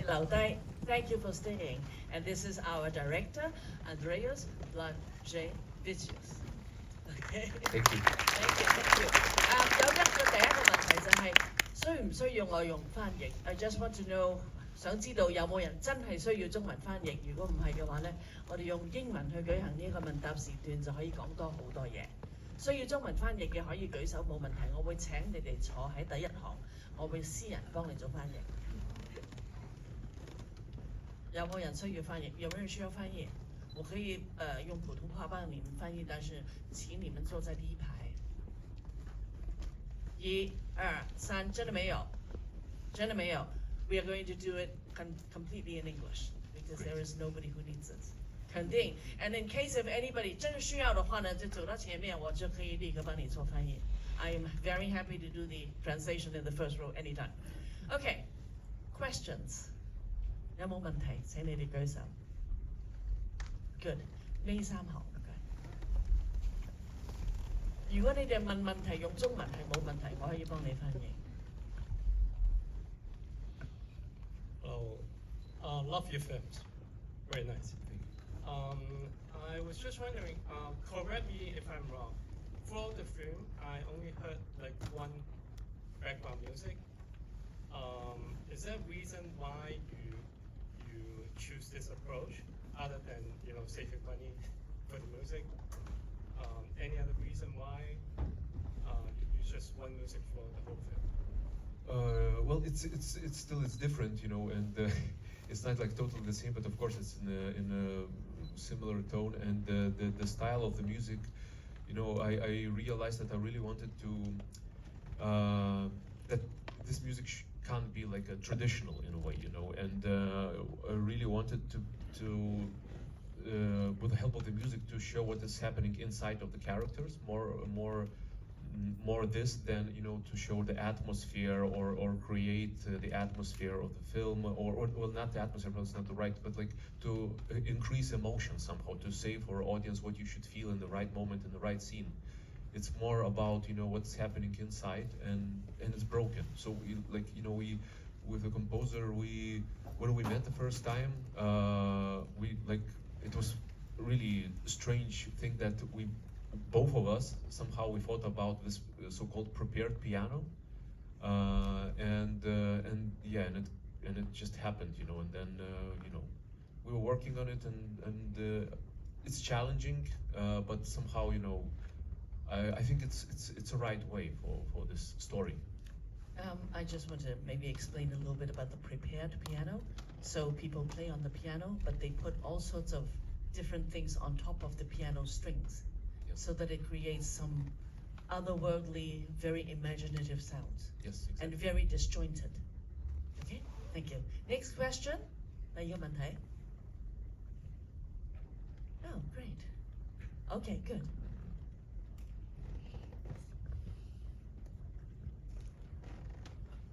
留低。Thank you for staying. And this is our director, Andreas Blaževičius. Okay. Thank you. Thank you. Thank you. 有一個第一個問題就係需唔需要外傭翻譯 ？I just want to know， 想知道有冇人真係需要中文翻譯？如果唔係嘅話咧，我哋用英文去舉行呢個問答時段就可以講多好多嘢。需要中文翻譯嘅可以舉手冇問題，我會請你哋坐喺第一行，我會私人幫你做翻譯。有冇人需要翻譯？有沒有人需要翻譯？我可以用普通話幫你們翻譯，但是請你們坐在第一排。1、2、3，真的沒有，真的沒有。We are going to do it completely in English because there is nobody who needs it. 肯定。And in case of anybody 真的需要的話呢，就走到前面，我就可以立刻幫你做翻譯。I am very happy to do the translation in the first row anytime. Okay, questions. 有冇問題？請你哋舉手。Good， 呢三行。如果你哋問問題用中文係冇問題，我可以幫你翻譯。Hello, love your films. Very nice. I was just wondering, correct me if I'm wrong. For the film, I only heard like one background music. Is there a reason why you choose this approach, other than saving money for the music? Any other reason why you use just one music for the whole film? Well, it's still different, and it's not like totally the same, but of course it's in a similar tone, and the style of the music. I realized that I really wanted to that this music can't be like a traditional in a way, and I really wanted to with the help of the music to show what is happening inside of the characters, more this than to show the atmosphere or create the atmosphere of the film, or well, not the atmosphere, that's not the right, but like to increase emotion somehow, to say for audience what you should feel in the right moment, in the right scene. It's more about what's happening inside, and it's broken. So we with the composer, when we met the first time, it was really a strange thing that both of us somehow we thought about this so-called prepared piano, and it just happened, and then we were working on it, and it's challenging, but somehow I think it's a right way for this story. I just want to maybe explain a little bit about the prepared piano. So people play on the piano, but they put all sorts of different things on top of the piano strings, so that it creates some otherworldly, very imaginative sounds. Yes, exactly. And very disjointed. Okay, thank you. Next question. 第二個問題. Oh, great. Okay, good.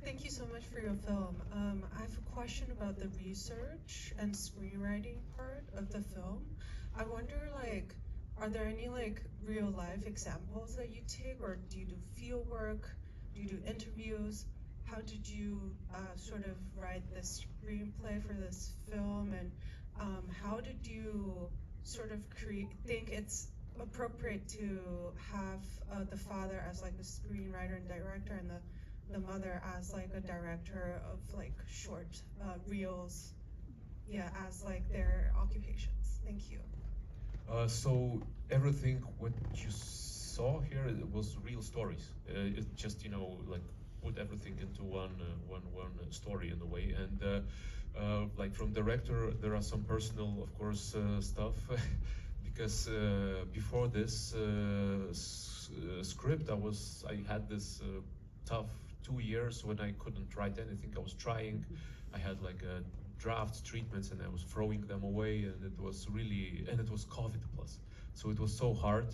Thank you so much for your film. I have a question about the research and screenwriting part of the film. I wonder, are there any real life examples that you take, or do you do field work? Do you do interviews? How did you sort of write the screenplay for this film, and how did you sort of think it's appropriate to have the father as the screenwriter and director, and the mother as a director of short reels, as their occupations? Thank you. So everything what you saw here, it was real stories. It just put everything into one story in a way, and from director there are some personal, of course, stuff because before this script I had this tough 2 years when I couldn't write anything. I was trying. I had draft treatments and I was throwing them away, and it was COVID plus, so it was so hard.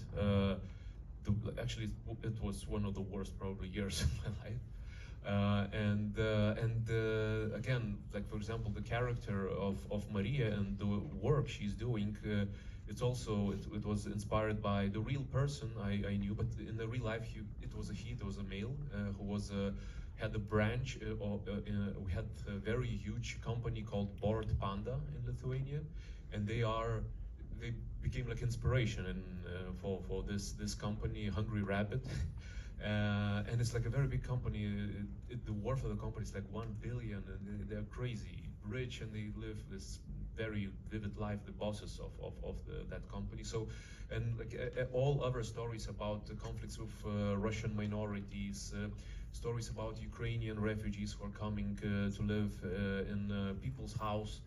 Actually, it was one of the worst probably years of my life. Again, for example, the character of Maria and the work she's doing, it was inspired by the real person I knew, but in the real life, it was a male who was had a branch, we had a very huge company called Bored Panda in Lithuania, and they became like inspiration for this company, Hungry Rabbit. And it's like a very big company. The worth of the company is like 1 billion, and they're crazy rich, and they live this very vivid life, the bosses of that company. So, and like all other stories about the conflicts with Russian minorities, stories about Ukrainian refugees who are coming to live in people's homes.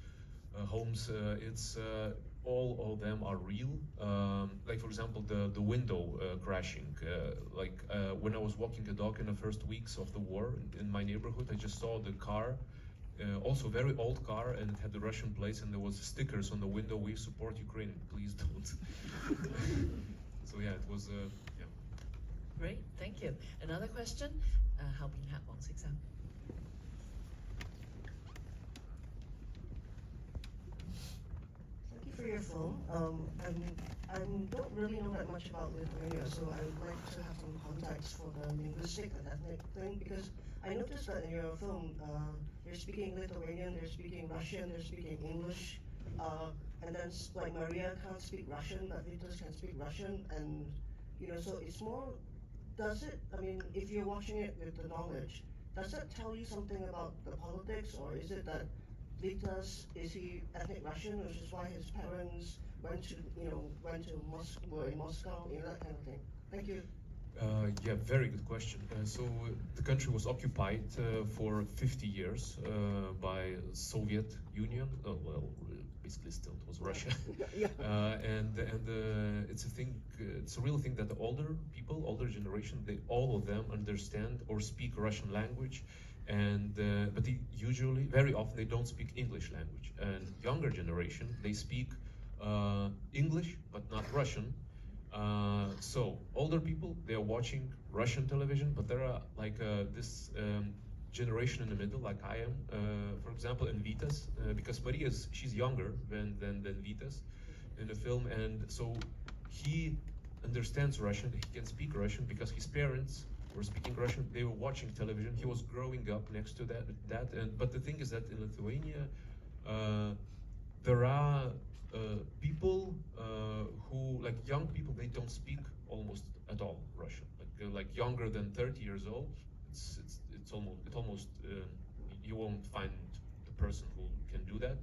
It's all of them are real. Like for example, the window crashing. When I was walking the dog in the first weeks of the war in my neighborhood, I just saw the car. Also very old car, and it had the Russian plates, and there was stickers on the window, "We support Ukraine, please don't." So yeah, it was yeah. Great, thank you. Another question? 後邊客黃色衫。Thank you for your film. I don't really know that much about Lithuania, so I would like to have some context for the linguistic and ethnic thing, because I noticed that in your film, they're speaking Lithuanian, they're speaking Russian, they're speaking English, and then like Maria can't speak Russian, but Vitas can speak Russian, and so it's more. If you're watching it with the knowledge, does that tell you something about the politics, or is it that Vitas, is he ethnic Russian, which is why his parents went to were in Moscow, that kind of thing? Thank you. Yeah, very good question. So the country was occupied for 50 years by Soviet Union. Basically still it was Russia. Yeah. And it's a thing. It's a real thing that the older people, older generation, all of them understand or speak Russian language, and but they usually, very often, they don't speak English language. And younger generation, they speak English but not Russian. So older people, they are watching Russian television, but there are like this generation in the middle, like I am, for example, in Vitas, because Maria she's younger than Vitas in the film, and so he understands Russian, he can speak Russian because his parents were speaking Russian, they were watching television, he was growing up next to that, but the thing is that in Lithuania, there are people who, like young people, they don't speak almost at all Russian. Like younger than 30 years old, it's almost you won't find the person who can do that.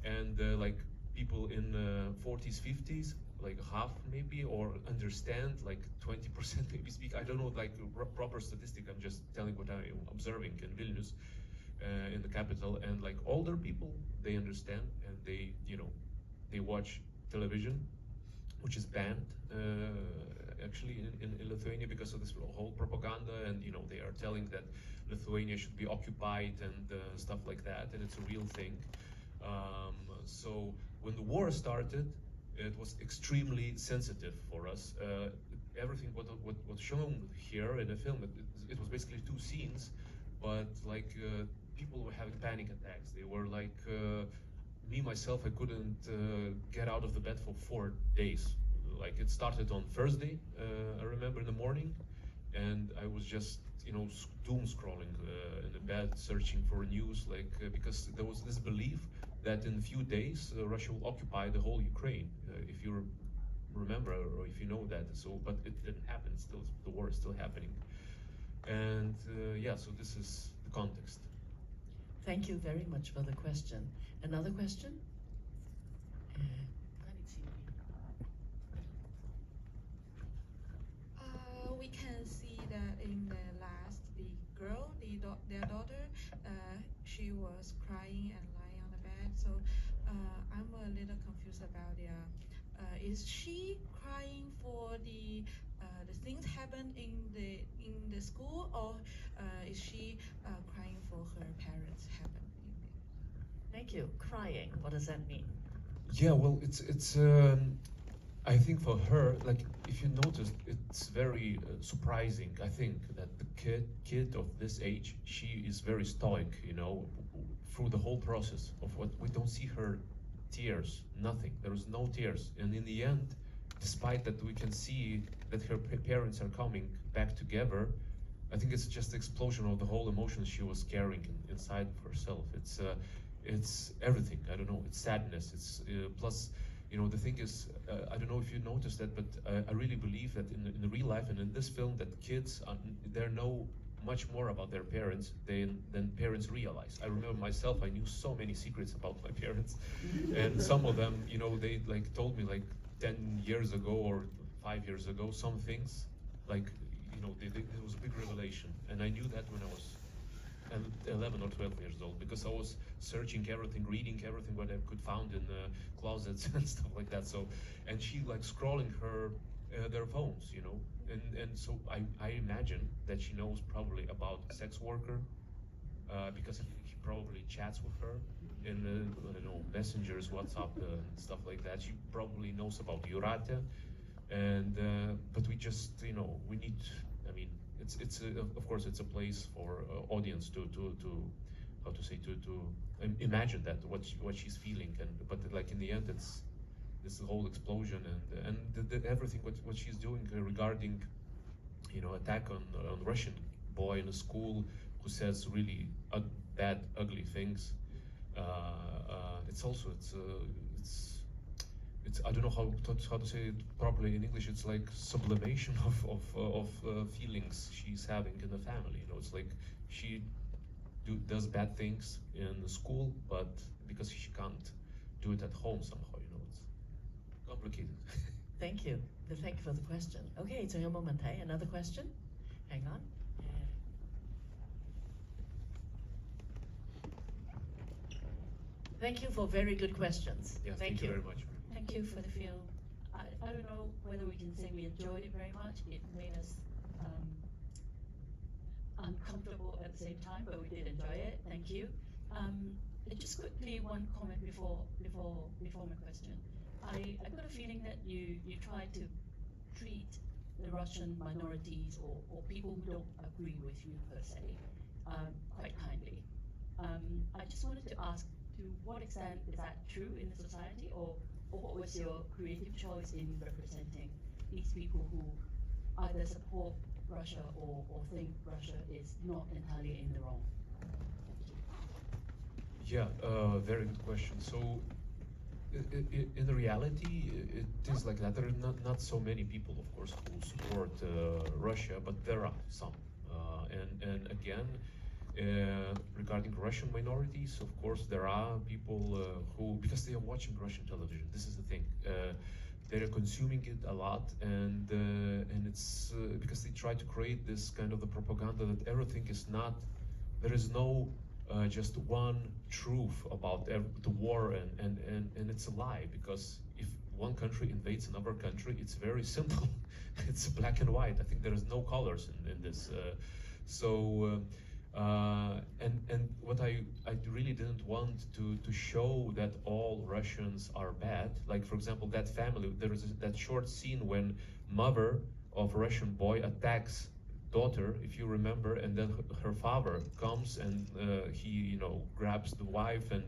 And like people in 40s, 50s, like half maybe, or understand, like 20% maybe speak. I don't know like proper statistic. I'm just telling what I'm observing in Vilnius, in the capital. And like older people, they understand, and they watch television, which is banned actually in Lithuania because of this whole propaganda, and they are telling that Lithuania should be occupied and stuff like that, and it's a real thing. So when the war started, it was extremely sensitive for us. Everything what was shown here in the film, it was basically 2 scenes, but like people were having panic attacks. They were like, me myself, I couldn't get out of the bed for 4 days. Like it started on Thursday, I remember in the morning, and I was just doom scrolling in the bed, searching for news, like because there was this belief that in a few days Russia will occupy the whole Ukraine, if you remember or if you know that. So, but it didn't happen. Still, the war is still happening, and yeah. So this is the context. Thank you very much for the question. Another question? We can see that in the last, the girl, their daughter, she was crying and lying on the bed. So I'm a little confused about is she crying for the things happened in the school, or is she crying for her parents happened in there? Thank you. Crying, what does that mean? Yeah, well, it's I think for her, like if you notice, it's very surprising. I think that the kid of this age, she is very stoic, through the whole process of what we don't see her tears, nothing. There is no tears, and in the end, despite that we can see that her parents are coming back together, I think it's just the explosion of the whole emotions she was carrying inside of herself. It's everything. I don't know. It's sadness. It's plus, you know, the thing is, I don't know if you noticed that, but I really believe that in the real life and in this film, that kids they know much more about their parents than parents realize. I remember myself, I knew so many secrets about my parents, and some of them, you know, they like told me like 10 years ago or 5 years ago some things, like, you know, it was a big revelation, and I knew that when I was 11 or 12 years old, because I was searching everything, reading everything what I could find in closets and stuff like that. So, and she like scrolling their phones, you know, and so I imagine that she knows probably about sex worker, because he probably chats with her in I don't know, messengers, WhatsApp, and stuff like that. She probably knows about Jurate, and but we just, you know, we need. I mean, it's of course it's a place for audience to how to say to imagine that what she's feeling, and but like in the end it's this whole explosion and everything what she's doing regarding, you know, attack on Russian boy in a school who says really bad ugly things. It's also it's I don't know how to say it properly in English. It's like sublimation of feelings she's having in the family. You know, it's like she does bad things in the school, but because she can't do it at home somehow, you know, it's complicated. Thank you. Thank you for the question. Okay, 仲有冇問題? Another question? Hang on. Thank you for very good questions. Yeah, thank you very much. Thank you for the film. I don't know whether we can say we enjoyed it very much. It made us uncomfortable at the same time, but we did enjoy it. Thank you. Just quickly, one comment before my question. I got a feeling that you try to treat the Russian minorities or people who don't agree with you per se quite kindly. I just wanted to ask, to what extent is that true in the society, or what was your creative choice in representing these people who either support Russia or think Russia is not entirely in the wrong? Yeah, very good question. So, in reality, it is like that. There are not so many people, of course, who support Russia, but there are some. And again, regarding Russian minorities, of course, there are people who, because they are watching Russian television. This is the thing. They are consuming it a lot, and it's because they try to create this kind of the propaganda that everything is not. There is no just one truth about the war, and it's a lie, because if one country invades another country, it's very simple. It's black and white. I think there is no colors in this. And what I really didn't want to show that all Russians are bad. Like, for example, that family, there is that short scene when mother of Russian boy attacks daughter, if you remember, and then her father comes and he, you know, grabs the wife, and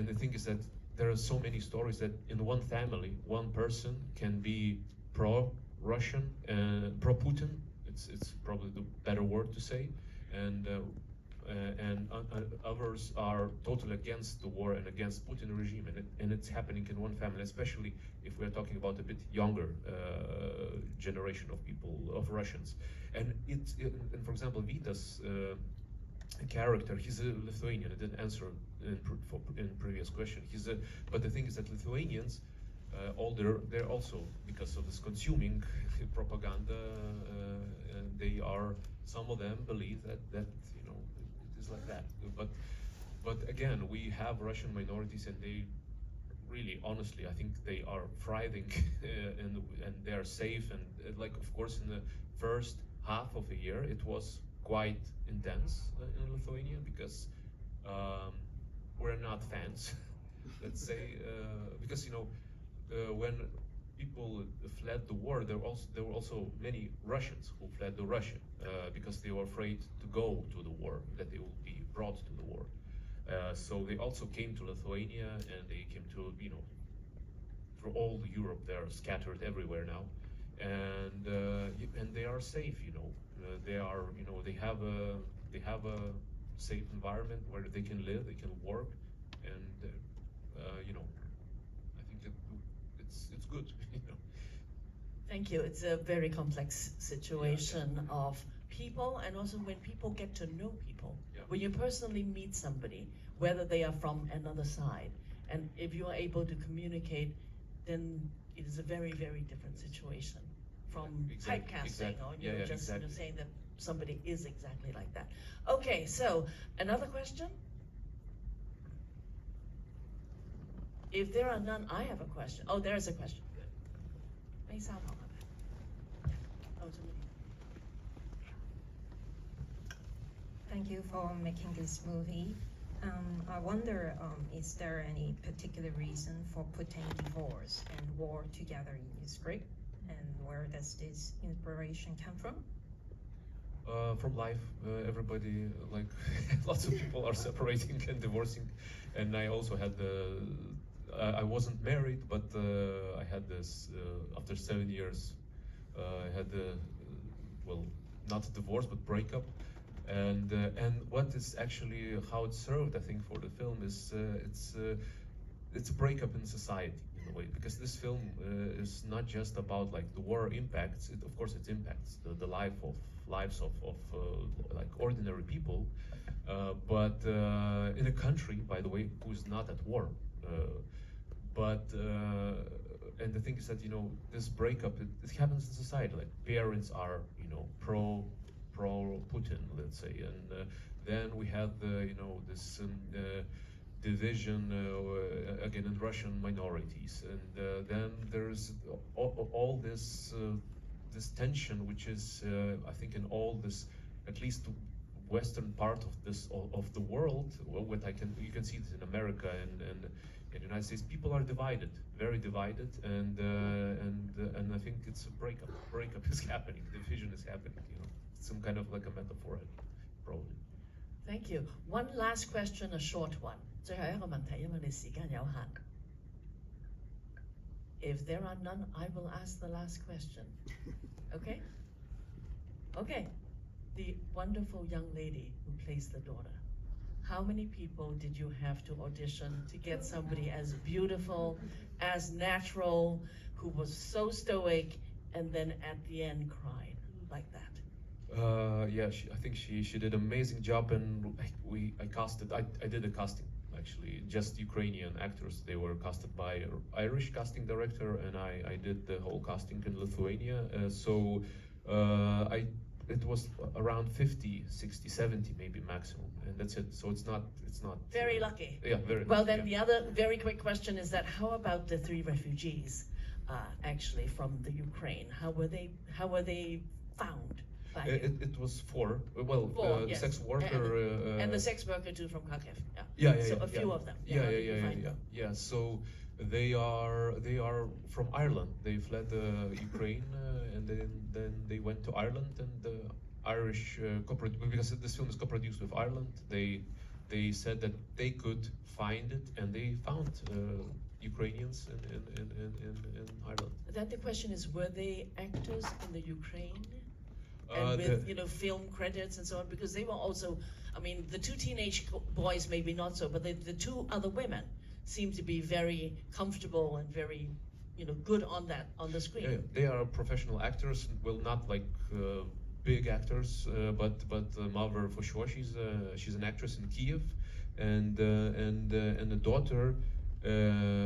the thing is that there are so many stories that in one family, one person can be pro-Russian and pro-Putin. It's probably the better word to say, and others are totally against the war and against Putin regime, and it's happening in one family, especially if we're talking about a bit younger generation of people, of Russians. And for example, Vita's character, he's a Lithuanian. I didn't answer in previous question. But the thing is that Lithuanians, they're also, because of this consuming propaganda, they are, some of them believe that you know, it is like that. But again, we have Russian minorities, and they really, honestly, I think they are thriving and they are safe. And like, of course, in the first half of the year, it was quite intense in Lithuania, because we're not fans, let's say, because, you know, when people fled the war, there were also many Russians who fled to Russia because they were afraid to go to the war, that they will be brought to the war. So they also came to Lithuania, and they came to, you know, through all Europe. They're scattered everywhere now, and they are safe, you know. they are, they have a safe environment where they can live, they can work, and I think it's good. Thank you. It's a very complex situation of people, and also when people get to know people, when you personally meet somebody, whether they are from another side, and if you are able to communicate, then it is a very, very different situation from typecasting or just saying that somebody is exactly like that. Okay, so another question? If there are none, I have a question. Oh, there is a question. Thank you for making this movie. I wonder, is there any particular reason for putting divorce and war together in the script? And where does this inspiration come from? From life, everybody, like lots of people are separating and divorcing, and I also had I wasn't married, but I had this after 7 years. I had well, not a divorce but breakup, and what is actually how it's served, I think, for the film is it's a breakup in society in a way, because this film is not just about like the war impacts. Of course, it impacts the lives of like ordinary people, but in a country, by the way, who is not at war. And the thing is that this breakup it happens in society. Like parents are pro Putin, let's say, and then we have this division again in Russian minorities, and then there's all this this tension, which is I think in all this, at least western part of the world. Well, you can see this in America and in the United States. People are divided, very divided, and I think it's a breakup. Breakup is happening. Division is happening. Some kind of like a metaphor, probably. Thank you. One last question, a short one. 最後一個問題，因為你時間有限。If there are none, I will ask the last question. Okay? Okay. The wonderful young lady who plays the daughter. How many people did you have to audition to get somebody as beautiful, as natural, who was so stoic, and then at the end cried like that? Yeah, I think she did an amazing job, and I did a casting, actually, just Ukrainian actors. They were casted by an Irish casting director, and I did the whole casting in Lithuania. It was around 50, 60, 70 maybe maximum, and that's it. So it's not very lucky. Yeah, very. Well, then the other very quick question is that how about the 3 refugees, actually from the Ukraine? How were they found? It was 4. Well, 4, the yes. sex worker and the sex worker too from Kharkiv. Yeah. So a few of them. Yeah. So they are from Ireland. They fled Ukraine, and then they went to Ireland, and the Irish because this film is co-produced with Ireland. They said that they could find it, and they found Ukrainians in Ireland. Then the question is, were they actors in the Ukraine? And with film credits and so on, because they were also, I mean, the 2 teenage boys maybe not so, but the 2 other women seem to be very comfortable and very, good on the screen. Yeah, they are professional actors. Well, not like big actors, but Malver for sure. She's an actress in Kiev, and the daughter,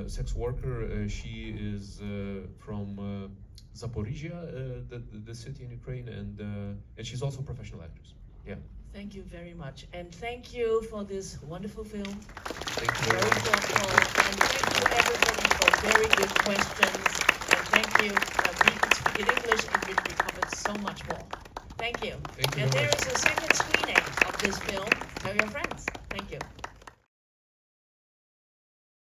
sex worker. She is from Zaporizhia, the city in Ukraine, and she's also a professional actress. Yeah. Thank you very much, and thank you for this wonderful film. Thank you very much. Thoughtful, and thank you everybody for very good questions. And thank you. We could speak in English, and we covered so much more. Thank you. Thank you And very there much. is a second screening of this film. Tell your friends.